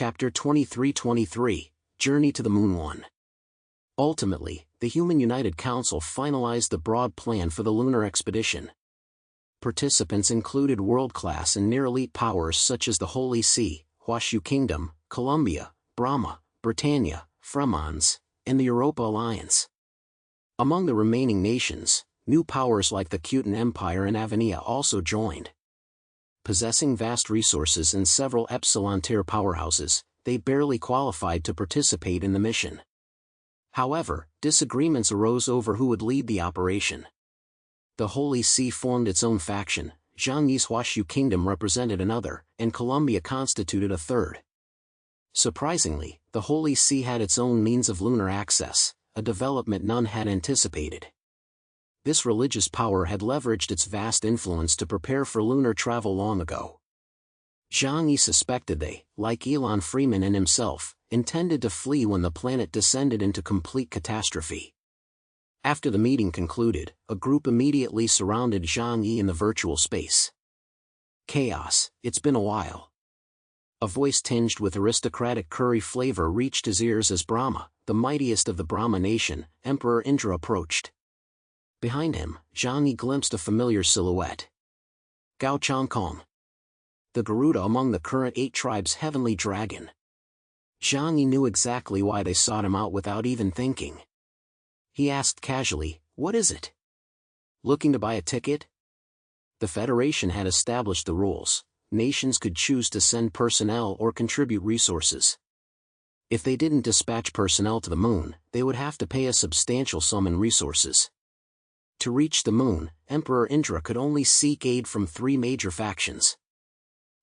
Chapter 23-23, Journey to the Moon 1. Ultimately, the Human United Council finalized the broad plan for the lunar expedition. Participants included world-class and near-elite powers such as the Holy See, Washu Kingdom, Columbia, Brahma, Britannia, Fremons, and the Europa Alliance. Among the remaining nations, new powers like the Kutan Empire and Avania also joined. Possessing vast resources and several Epsilon-tier powerhouses, they barely qualified to participate in the mission. However, disagreements arose over who would lead the operation. The Holy See formed its own faction, Zhang Yi's Washu Kingdom represented another, and Columbia constituted a third. Surprisingly, the Holy See had its own means of lunar access, a development none had anticipated. This religious power had leveraged its vast influence to prepare for lunar travel long ago. Zhang Yi suspected they, like Elon Freeman and himself, intended to flee when the planet descended into complete catastrophe. After the meeting concluded, a group immediately surrounded Zhang Yi in the virtual space. Chaos, it's been a while. A voice tinged with aristocratic curry flavor reached his ears as Brahma, the mightiest of the Brahma nation, Emperor Indra approached. Behind him, Zhang Yi glimpsed a familiar silhouette. Gao Changkong. The Garuda among the current 8 tribes' heavenly dragon. Zhang Yi knew exactly why they sought him out without even thinking. He asked casually, "What is it? Looking to buy a ticket?" The Federation had established the rules. Nations could choose to send personnel or contribute resources. If they didn't dispatch personnel to the moon, they would have to pay a substantial sum in resources. To reach the moon, Emperor Indra could only seek aid from 3 major factions.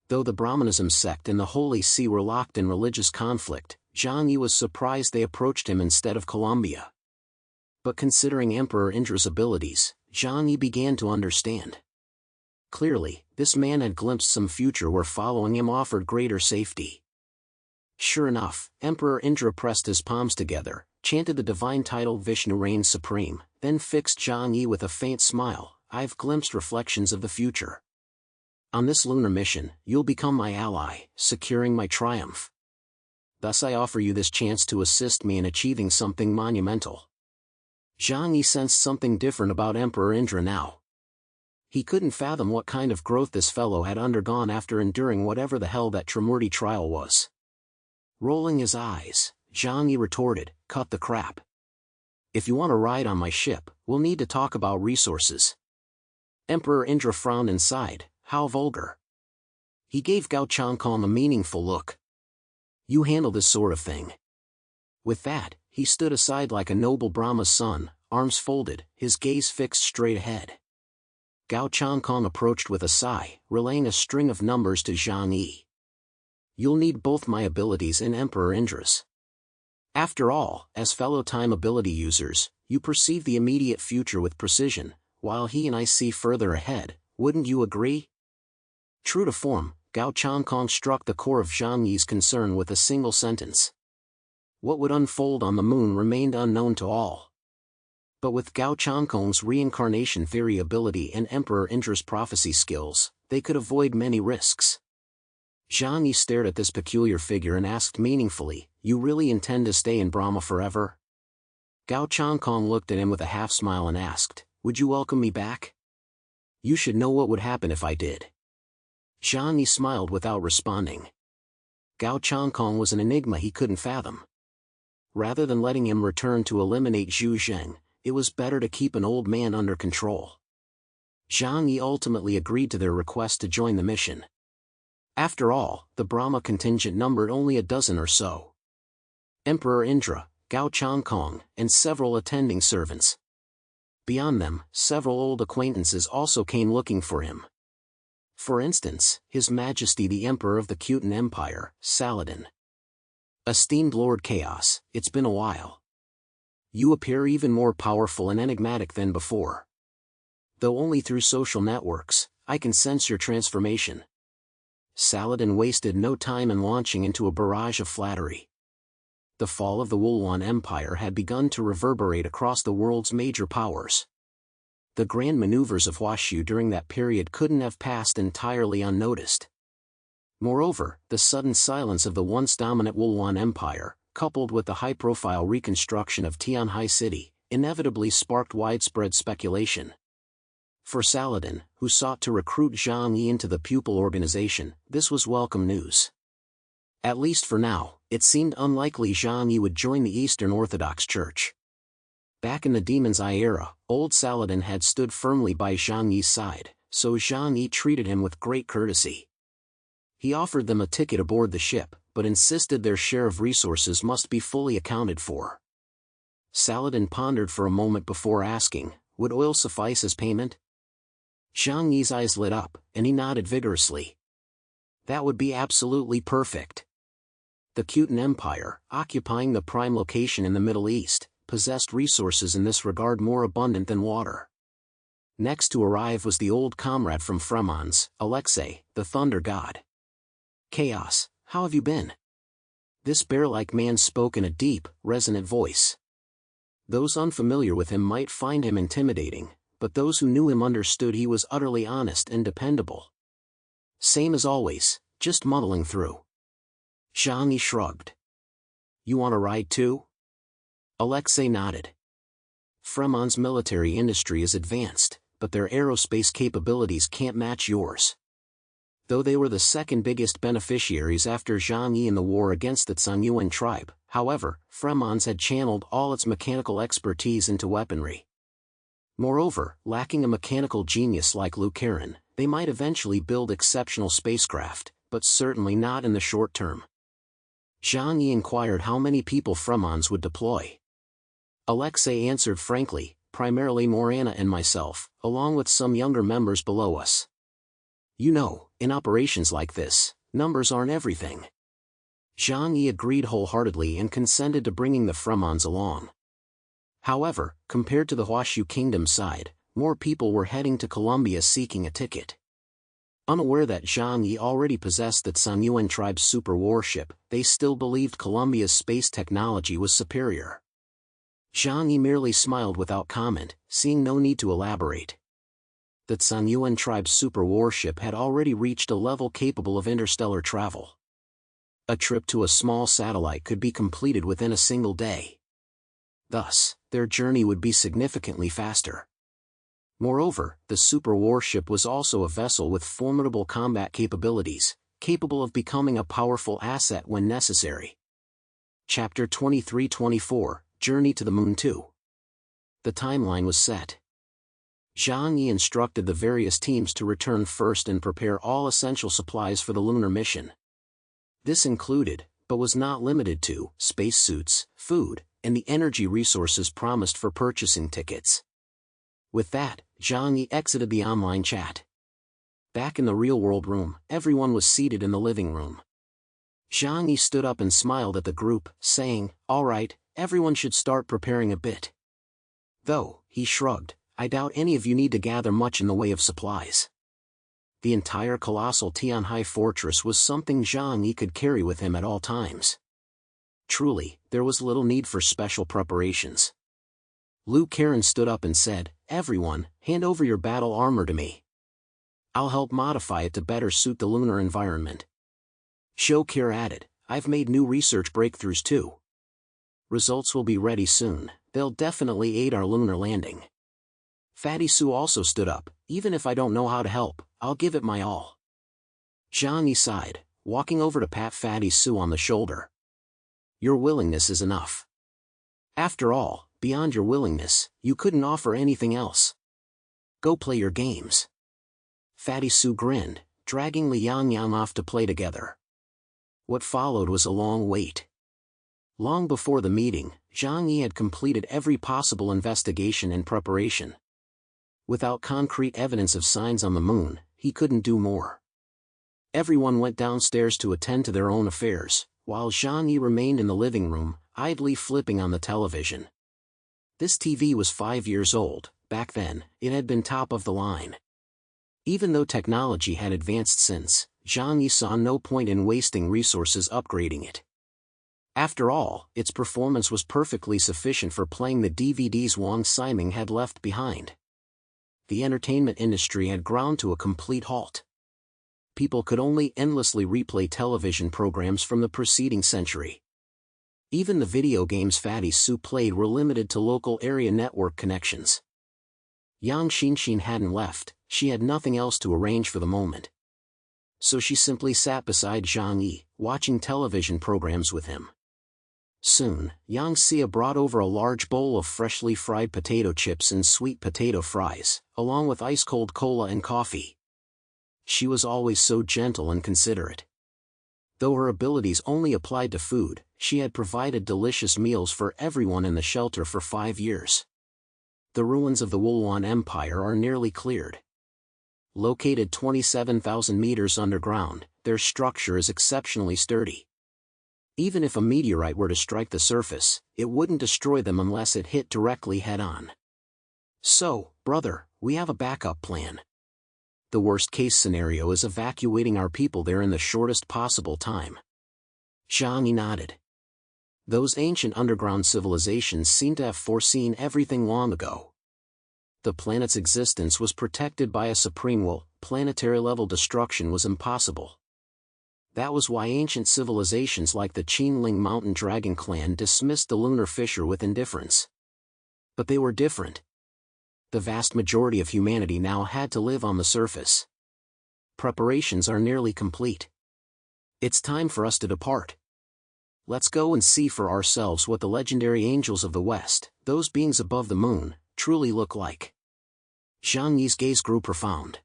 Though the Brahmanism sect and the Holy See were locked in religious conflict, Zhang Yi was surprised they approached him instead of Columbia. But considering Emperor Indra's abilities, Zhang Yi began to understand. Clearly, this man had glimpsed some future where following him offered greater safety. Sure enough, Emperor Indra pressed his palms together, chanted the divine title Vishnu reigns supreme, then fixed Zhang Yi with a faint smile. "I've glimpsed reflections of the future. On this lunar mission, you'll become my ally, securing my triumph. Thus I offer you this chance to assist me in achieving something monumental." Zhang Yi sensed something different about Emperor Indra now. He couldn't fathom what kind of growth this fellow had undergone after enduring whatever the hell that Trimurti trial was. Rolling his eyes, Zhang Yi retorted, "Cut the crap. If you want to ride on my ship, we'll need to talk about resources." Emperor Indra frowned and sighed, "How vulgar." He gave Gao Changkong a meaningful look. "You handle this sort of thing." With that, he stood aside like a noble Brahma's son, arms folded, his gaze fixed straight ahead. Gao Changkong approached with a sigh, relaying a string of numbers to Zhang Yi. "You'll need both my abilities and Emperor Indra's. After all, as fellow time ability users, you perceive the immediate future with precision, while he and I see further ahead, wouldn't you agree?" True to form, Gao Changkong struck the core of Zhang Yi's concern with a single sentence. What would unfold on the moon remained unknown to all. But with Gao Changkong's reincarnation theory ability and Emperor Indra's prophecy skills, they could avoid many risks. Zhang Yi stared at this peculiar figure and asked meaningfully, "You really intend to stay in Brahma forever?" Gao Changkong looked at him with a half-smile and asked, "Would you welcome me back? You should know what would happen if I did." Zhang Yi smiled without responding. Gao Changkong was an enigma he couldn't fathom. Rather than letting him return to eliminate Zhu Zheng, it was better to keep an old man under control. Zhang Yi ultimately agreed to their request to join the mission. After all, the Brahma contingent numbered only a dozen or so. Emperor Indra, Gao Changkong, and several attending servants. Beyond them, several old acquaintances also came looking for him. For instance, His Majesty the Emperor of the Kutan Empire, Saladin. "Esteemed Lord Chaos, it's been a while. You appear even more powerful and enigmatic than before. Though only through social networks, I can sense your transformation." Saladin wasted no time in launching into a barrage of flattery. The fall of the Wulwan Empire had begun to reverberate across the world's major powers. The grand maneuvers of Washu during that period couldn't have passed entirely unnoticed. Moreover, the sudden silence of the once dominant Wulwan Empire, coupled with the high-profile reconstruction of Tianhai City, inevitably sparked widespread speculation. For Saladin, who sought to recruit Zhang Yi into the pupil organization, this was welcome news. At least for now, it seemed unlikely Zhang Yi would join the Eastern Orthodox Church. Back in the Demon's Eye era, old Saladin had stood firmly by Zhang Yi's side, so Zhang Yi treated him with great courtesy. He offered them a ticket aboard the ship, but insisted their share of resources must be fully accounted for. Saladin pondered for a moment before asking, would oil suffice as payment? Zhang Yi's eyes lit up, and he nodded vigorously. That would be absolutely perfect. The Khitan Empire, occupying the prime location in the Middle East, possessed resources in this regard more abundant than water. Next to arrive was the old comrade from Fremons, Alexei, the Thunder God. Chaos, how have you been? This bear-like man spoke in a deep, resonant voice. Those unfamiliar with him might find him intimidating, but those who knew him understood he was utterly honest and dependable. Same as always, just muddling through. Zhang Yi shrugged. You want a ride too? Alexei nodded. Fremon's military industry is advanced, but their aerospace capabilities can't match yours. Though they were the second biggest beneficiaries after Zhang Yi in the war against the Tsangyuan tribe, however, Fremons had channeled all its mechanical expertise into weaponry. Moreover, lacking a mechanical genius like Liu Karen, they might eventually build exceptional spacecraft, but certainly not in the short term. Zhang Yi inquired how many people Fremons would deploy. Alexei answered frankly, primarily Morana and myself, along with some younger members below us. You know, in operations like this, numbers aren't everything. Zhang Yi agreed wholeheartedly and consented to bringing the Fremons along. However, compared to the Huashu Kingdom side, more people were heading to Columbia seeking a ticket. Unaware that Zhang Yi already possessed the Tsangyuan tribe's super warship, they still believed Columbia's space technology was superior. Zhang Yi merely smiled without comment, seeing no need to elaborate. The Tsangyuan tribe's super warship had already reached a level capable of interstellar travel. A trip to a small satellite could be completed within a single day. Thus, their journey would be significantly faster. Moreover, the super warship was also a vessel with formidable combat capabilities, capable of becoming a powerful asset when necessary. Chapter 23-24, Journey to the Moon 2. The timeline was set. Zhang Yi instructed the various teams to return first and prepare all essential supplies for the lunar mission. This included, but was not limited to, spacesuits, food, and the energy resources promised for purchasing tickets. With that, Zhang Yi exited the online chat. Back in the real-world room, everyone was seated in the living room. Zhang Yi stood up and smiled at the group, saying, "All right, everyone should start preparing a bit." Though, he shrugged, I doubt any of you need to gather much in the way of supplies. The entire colossal Tianhai fortress was something Zhang Yi could carry with him at all times. Truly, there was little need for special preparations. Liu Karen stood up and said, "Everyone, hand over your battle armor to me. I'll help modify it to better suit the lunar environment." Zhou Kir added, "I've made new research breakthroughs too. Results will be ready soon, they'll definitely aid our lunar landing." Fatty Su also stood up, "Even if I don't know how to help, I'll give it my all." Zhang Yi sighed, walking over to pat Fatty Su on the shoulder. "Your willingness is enough. After all, beyond your willingness, you couldn't offer anything else. Go play your games." Fatty Su grinned, dragging Li Yangyang off to play together. What followed was a long wait. Long before the meeting, Zhang Yi had completed every possible investigation and preparation. Without concrete evidence of signs on the moon, he couldn't do more. Everyone went downstairs to attend to their own affairs, while Zhang Yi remained in the living room, idly flipping on the television. This TV was 5 years old. Back then, it had been top of the line. Even though technology had advanced since, Zhang Yi saw no point in wasting resources upgrading it. After all, its performance was perfectly sufficient for playing the DVDs Wang Siming had left behind. The entertainment industry had ground to a complete halt. people could only endlessly replay television programs from the preceding century. Even the video games Fatty Sue played were limited to local area network connections. Yang Xinxin hadn't left, she had nothing else to arrange for the moment. So she simply sat beside Zhang Yi, watching television programs with him. Soon, Yang Xia brought over a large bowl of freshly fried potato chips and sweet potato fries, along with ice-cold cola and coffee. She was always so gentle and considerate. Though her abilities only applied to food, she had provided delicious meals for everyone in the shelter for 5 years. The ruins of the Wulwan Empire are nearly cleared. Located 27,000 meters underground, their structure is exceptionally sturdy. Even if a meteorite were to strike the surface, it wouldn't destroy them unless it hit directly head-on. So, brother, we have a backup plan. The worst-case scenario is evacuating our people there in the shortest possible time. Zhang Yi nodded. Those ancient underground civilizations seem to have foreseen everything long ago. The planet's existence was protected by a supreme will, planetary-level destruction was impossible. That was why ancient civilizations like the Qinling Mountain Dragon clan dismissed the lunar fissure with indifference. But they were different. The vast majority of humanity now had to live on the surface. Preparations are nearly complete. It's time for us to depart. Let's go and see for ourselves what the legendary angels of the West, those beings above the moon, truly look like. Zhang Yi's gaze grew profound.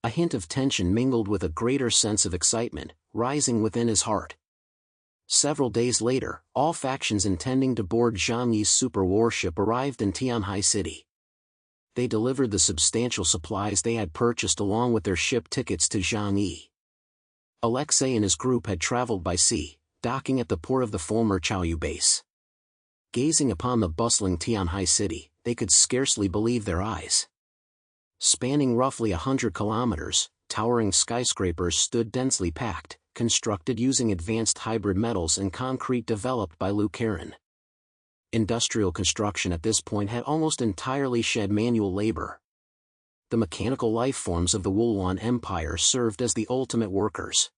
A hint of tension mingled with a greater sense of excitement, rising within his heart. Several days later, all factions intending to board Zhang Yi's super warship arrived in Tianhai City. They delivered the substantial supplies they had purchased along with their ship tickets to Zhang Yi. Alexei and his group had traveled by sea, docking at the port of the former Chaoyu base. Gazing upon the bustling Tianhai City, they could scarcely believe their eyes. Spanning roughly 100 kilometers, towering skyscrapers stood densely packed, constructed using advanced hybrid metals and concrete developed by Liu Karen. Industrial construction at this point had almost entirely shed manual labor. The mechanical life forms of the Wulwan Empire served as the ultimate workers.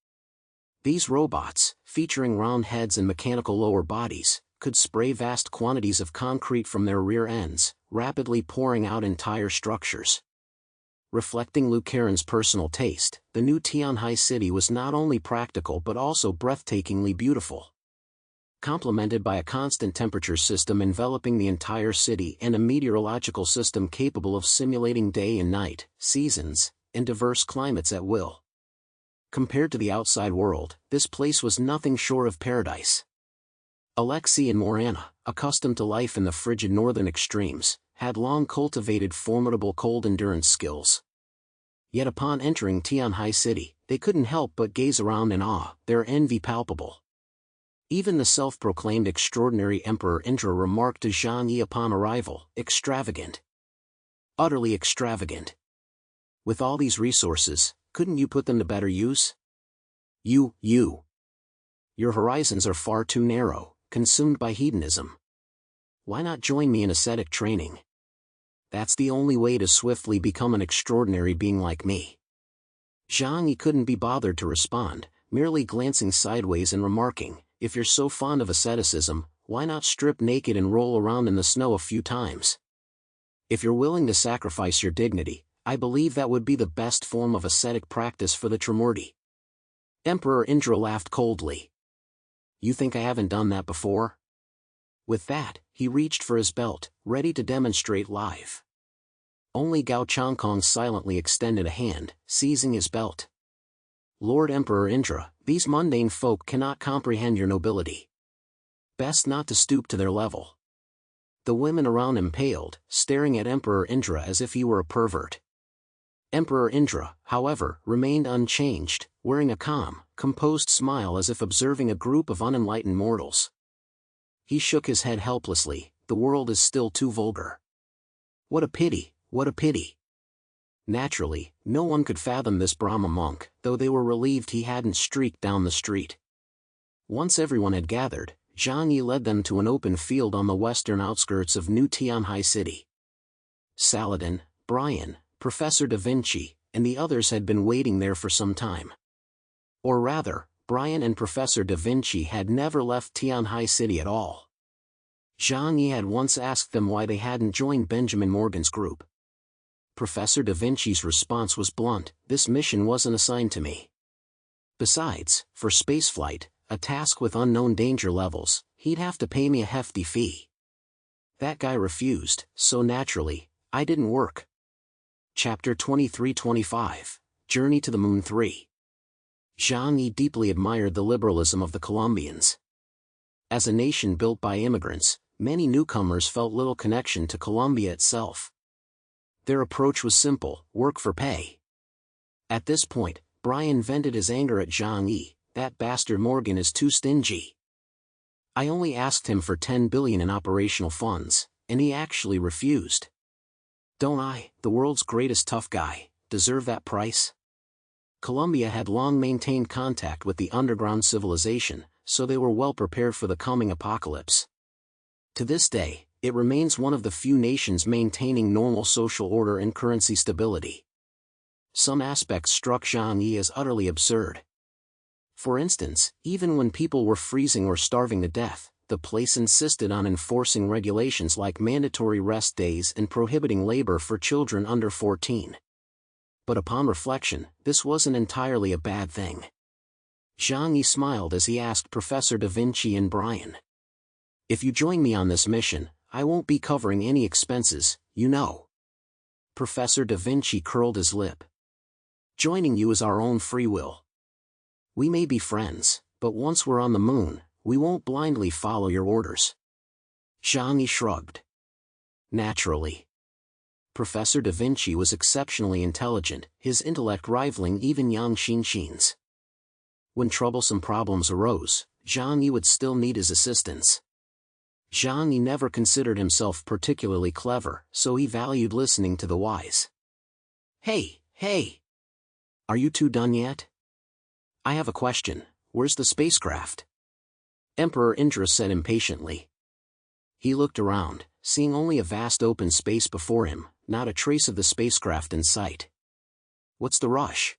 These robots, featuring round heads and mechanical lower bodies, could spray vast quantities of concrete from their rear ends, rapidly pouring out entire structures. Reflecting Liu Karen's personal taste, the new Tianhai City was not only practical but also breathtakingly beautiful. Complemented by a constant temperature system enveloping the entire city and a meteorological system capable of simulating day and night, seasons, and diverse climates at will. Compared to the outside world, this place was nothing short of paradise. Alexei and Morana, accustomed to life in the frigid northern extremes, had long cultivated formidable cold endurance skills. Yet upon entering Tianhai City, they couldn't help but gaze around in awe, their envy palpable. Even the self-proclaimed extraordinary Emperor Indra remarked to Zhang Yi upon arrival, "Extravagant. Utterly extravagant. With all these resources, couldn't you put them to better use? Your horizons are far too narrow, consumed by hedonism. Why not join me in ascetic training? That's the only way to swiftly become an extraordinary being like me." Zhang Yi couldn't be bothered to respond, merely glancing sideways and remarking, "If you're so fond of asceticism, why not strip naked and roll around in the snow a few times? If you're willing to sacrifice your dignity, I believe that would be the best form of ascetic practice for the Trimurti." Emperor Indra laughed coldly. "You think I haven't done that before?" With that, he reached for his belt, ready to demonstrate live. Only Gao Changkong silently extended a hand, seizing his belt. "Lord Emperor Indra, these mundane folk cannot comprehend your nobility. Best not to stoop to their level." The women around him paled, staring at Emperor Indra as if he were a pervert. Emperor Indra, however, remained unchanged, wearing a calm, composed smile as if observing a group of unenlightened mortals. He shook his head helplessly, "The world is still too vulgar. What a pity, what a pity." Naturally, no one could fathom this Brahma monk, though they were relieved he hadn't streaked down the street. Once everyone had gathered, Zhang Yi led them to an open field on the western outskirts of New Tianhai City. Saladin, Brian, Professor Da Vinci, and the others had been waiting there for some time. Or rather, Brian and Professor Da Vinci had never left Tianhai City at all. Zhang Yi had once asked them why they hadn't joined Benjamin Morgan's group. Professor Da Vinci's response was blunt: "This mission wasn't assigned to me. Besides, for spaceflight, a task with unknown danger levels, he'd have to pay me a hefty fee. That guy refused, so naturally, I didn't work." Chapter 23-25, Journey to the Moon 3. Zhang Yi deeply admired the liberalism of the Colombians. As a nation built by immigrants, many newcomers felt little connection to Colombia itself. Their approach was simple: work for pay. At this point, Brian vented his anger at Zhang Yi. "That bastard Morgan is too stingy. I only asked him for 10 billion in operational funds, and he actually refused. Don't I, the world's greatest tough guy, deserve that price?" Colombia had long maintained contact with the underground civilization, so they were well prepared for the coming apocalypse. To this day, it remains one of the few nations maintaining normal social order and currency stability. Some aspects struck Zhang Yi as utterly absurd. For instance, even when people were freezing or starving to death, the place insisted on enforcing regulations like mandatory rest days and prohibiting labor for children under 14. But upon reflection, this wasn't entirely a bad thing. Zhang Yi smiled as he asked Professor Da Vinci and Brian, "If you join me on this mission, I won't be covering any expenses, you know." Professor Da Vinci curled his lip. "Joining you is our own free will. We may be friends, but once we're on the moon, we won't blindly follow your orders." Zhang Yi shrugged. Naturally. Professor Da Vinci was exceptionally intelligent, his intellect rivaling even Yang Xinxin's. When troublesome problems arose, Zhang Yi would still need his assistance. Zhang Yi never considered himself particularly clever, so he valued listening to the wise. Hey! Are you two done yet? I have a question. Where's the spacecraft?" Emperor Indra said impatiently. He looked around, seeing only a vast open space before him, not a trace of the spacecraft in sight. "What's the rush?"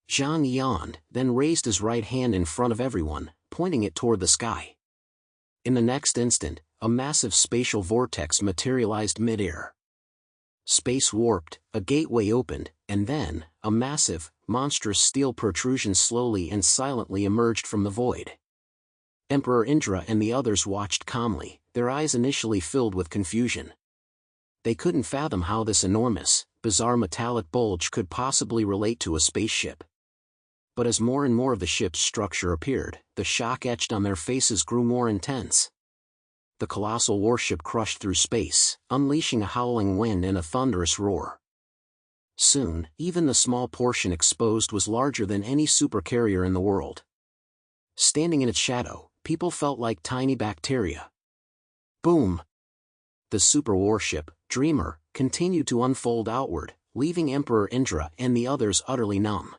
Zhang Yi yawned, then raised his right hand in front of everyone, pointing it toward the sky. In the next instant, a massive spatial vortex materialized mid-air. Space warped, a gateway opened, and then, a massive, monstrous steel protrusion slowly and silently emerged from the void. Emperor Indra and the others watched calmly, their eyes initially filled with confusion. They couldn't fathom how this enormous, bizarre metallic bulge could possibly relate to a spaceship. But as more and more of the ship's structure appeared, the shock etched on their faces grew more intense. The colossal warship crushed through space, unleashing a howling wind and a thunderous roar. Soon, even the small portion exposed was larger than any supercarrier in the world. Standing in its shadow, people felt like tiny bacteria. Boom! The super warship, Dreamer, continued to unfold outward, leaving Emperor Indra and the others utterly numb.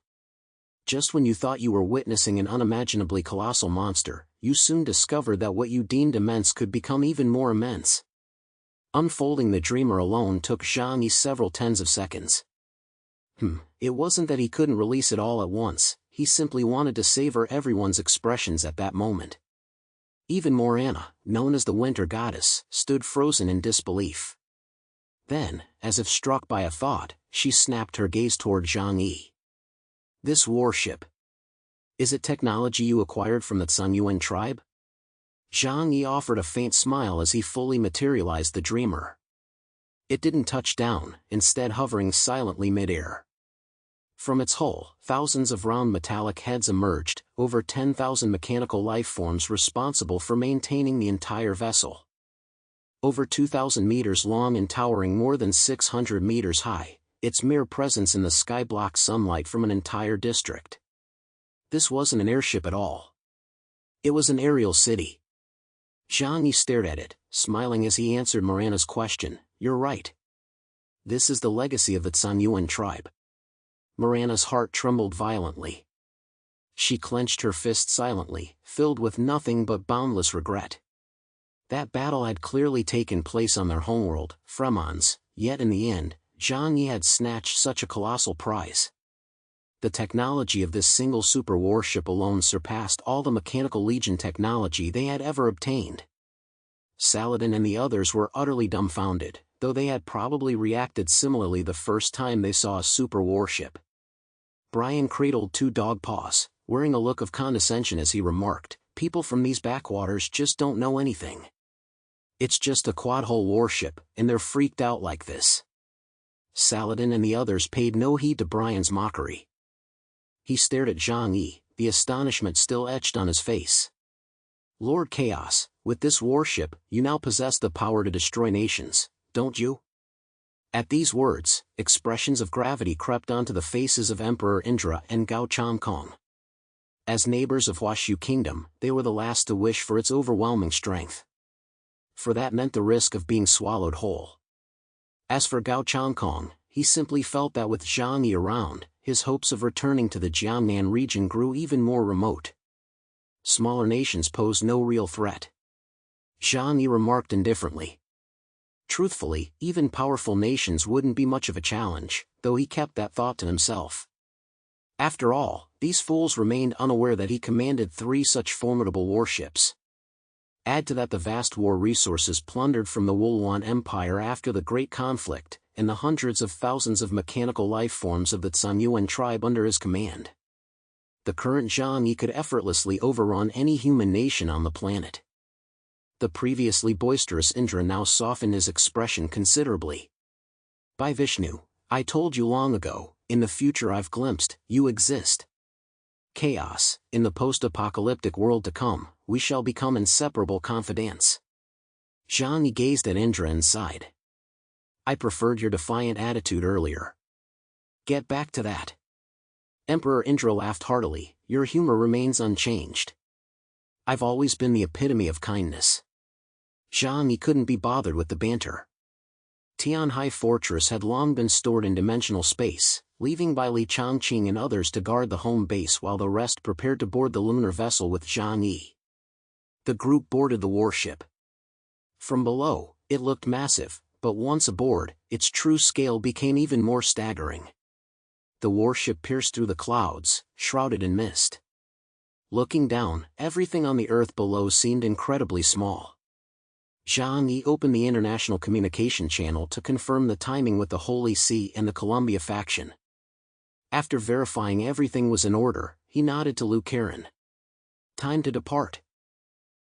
Just when you thought you were witnessing an unimaginably colossal monster, you soon discovered that what you deemed immense could become even more immense. Unfolding the Dreamer alone took Zhang Yi several tens of seconds. It wasn't that he couldn't release it all at once, he simply wanted to savor everyone's expressions at that moment. Even Morana, known as the Winter Goddess, stood frozen in disbelief. Then, as if struck by a thought, she snapped her gaze toward Zhang Yi. "This warship. Is it technology you acquired from the Tsunyuan tribe?" Zhang Yi offered a faint smile as he fully materialized the Dreamer. It didn't touch down, instead hovering silently mid-air. From its hull, thousands of round metallic heads emerged, over 10,000 mechanical life forms responsible for maintaining the entire vessel. Over 2,000 meters long and towering more than 600 meters high, its mere presence in the sky blocked sunlight from an entire district. This wasn't an airship at all. It was an aerial city. Zhang Yi stared at it, smiling as he answered Morana's question. "You're right. This is the legacy of the Tsunyuan tribe." Morana's heart trembled violently. She clenched her fist silently, filled with nothing but boundless regret. That battle had clearly taken place on their homeworld, Fremons, yet in the end, Zhang Yi had snatched such a colossal prize. The technology of this single super warship alone surpassed all the Mechanical Legion technology they had ever obtained. Saladin and the others were utterly dumbfounded, though they had probably reacted similarly the first time they saw a super warship. Brian cradled two dog paws, wearing a look of condescension as he remarked, "People from these backwaters just don't know anything. It's just a quad-hull warship, and they're freaked out like this." Saladin and the others paid no heed to Brian's mockery. He stared at Zhang Yi, the astonishment still etched on his face. "Lord Chaos, with this warship, you now possess the power to destroy nations, don't you?" At these words, expressions of gravity crept onto the faces of Emperor Indra and Gao Changkong. As neighbors of Huashu Kingdom, they were the last to wish for its overwhelming strength. For that meant the risk of being swallowed whole. As for Gao Changkong, he simply felt that with Zhang Yi around, his hopes of returning to the Jiangnan region grew even more remote. Smaller nations posed no real threat. Zhang Yi remarked indifferently. Truthfully, even powerful nations wouldn't be much of a challenge, though he kept that thought to himself. After all, these fools remained unaware that he commanded 3 such formidable warships. Add to that the vast war resources plundered from the Wulwan Empire after the Great Conflict, and the hundreds of thousands of mechanical life forms of the Tsangyuan tribe under his command. The current Zhang Yi could effortlessly overrun any human nation on the planet. The previously boisterous Indra now softened his expression considerably. "By Vishnu, I told you long ago, in the future I've glimpsed, you exist. Chaos, in the post-apocalyptic world to come, we shall become inseparable confidants." Zhang Yi gazed at Indra and sighed. "I preferred your defiant attitude earlier. Get back to that." Emperor Indra laughed heartily, "Your humor remains unchanged. I've always been the epitome of kindness." Zhang Yi couldn't be bothered with the banter. Tianhai Fortress had long been stored in dimensional space, leaving by Li Changqing and others to guard the home base while the rest prepared to board the lunar vessel with Zhang Yi. The group boarded the warship. From below, it looked massive, but once aboard, its true scale became even more staggering. The warship pierced through the clouds, shrouded in mist. Looking down, everything on the earth below seemed incredibly small. Zhang Yi opened the international communication channel to confirm the timing with the Holy See and the Columbia faction. After verifying everything was in order, he nodded to Liu Karen. "Time to depart."